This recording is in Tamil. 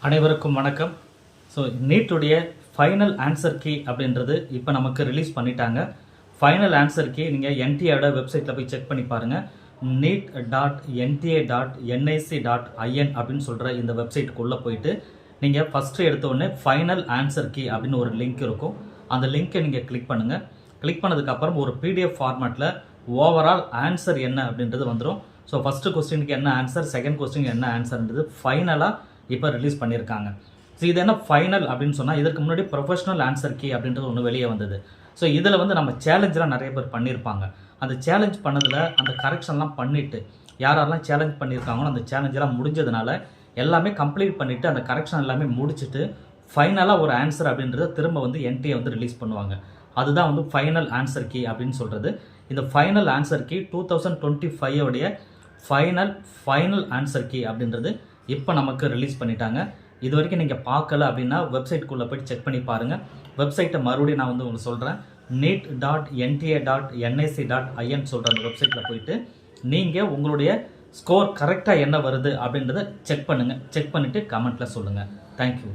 அனைவருக்கும் வணக்கம். ஸோ நீட்டுடைய ஃபைனல் ஆன்சர் கீ அப்படின்றது இப்போ நமக்கு ரிலீஸ் பண்ணிட்டாங்க. ஃபைனல் ஆன்சர் கீ நீங்கள் என்டிஏட வெப்சைட்டில் போய் செக் பண்ணி பாருங்கள். neet.nta.nic.in அப்படின்னு சொல்கிற இந்த வெப்சைட்டுக்குள்ளே போயிட்டு நீங்கள் ஃபஸ்ட்டு எடுத்தோடனே ஃபைனல் ஆன்சர் கீ அப்படின்னு ஒரு லிங்க் இருக்கும். அந்த லிங்க்கை நீங்கள் கிளிக் பண்ணுங்கள். கிளிக் பண்ணதுக்கப்புறம் ஒரு பிடிஎஃப் ஃபார்மேட்டில் ஓவரால் ஆன்சர் என்ன அப்படின்றது வந்துடும். ஸோ ஃபஸ்ட்டு கொஸ்டினுக்கு என்ன ஆன்சர், செகண்ட் கொஸ்டினுக்கு என்ன ஆன்சர்ன்றது ஃபைனலாக இப்போ ரிலீஸ் பண்ணியிருக்காங்க. ஸோ இது என்ன ஃபைனல் அப்படின்னு சொன்னால், இதற்கு முன்னாடி ப்ரொஃபஷனல் ஆன்சர் கீ அப்படின்றது ஒன்று வெளியே வந்தது. ஸோ இதில் நம்ம சேலஞ்செலாம் நிறைய பேர் பண்ணியிருப்பாங்க. அந்த சேலஞ்ச் பண்ணதில் அந்த கரெக்ஷன்லாம் பண்ணிவிட்டு யாரெல்லாம் சேலஞ்ச் பண்ணியிருக்காங்களோ அந்த சேலஞ்செல்லாம் முடிஞ்சதுனால எல்லாமே கம்ப்ளீட் பண்ணிவிட்டு அந்த கரெக்ஷன் எல்லாமே முடிச்சுட்டு ஃபைனலாக ஒரு ஆன்சர் அப்படின்றத திரும்ப என்டிஏ ரிலீஸ் பண்ணுவாங்க. அதுதான் ஃபைனல் ஆன்சர் கீ அப்படின்னு சொல்கிறது. இந்த ஃபைனல் ஆன்சர் கீ 2025 உடைய ஃபைனல் ஆன்சர் கீ அப்படின்றது இப்போ நமக்கு ரிலீஸ் பண்ணிட்டாங்க. இது வரைக்கும் நீங்கள் பார்க்கல அப்படின்னா வெப்சைட்குள்ளே போய் செக் பண்ணி பாருங்கள். வெப்சைட்டை மறுபடியும் நான் உங்களுக்கு சொல்கிறேன். neet.nta.nic.in சொல்கிற அந்த வெப்சைட்டில் போயிட்டு நீங்கள் உங்களுடைய ஸ்கோர் கரெக்டாக என்ன வருது அப்படின்றத செக் பண்ணுங்கள். செக் பண்ணிவிட்டு கமெண்ட்டில் சொல்லுங்கள். தேங்க்யூ.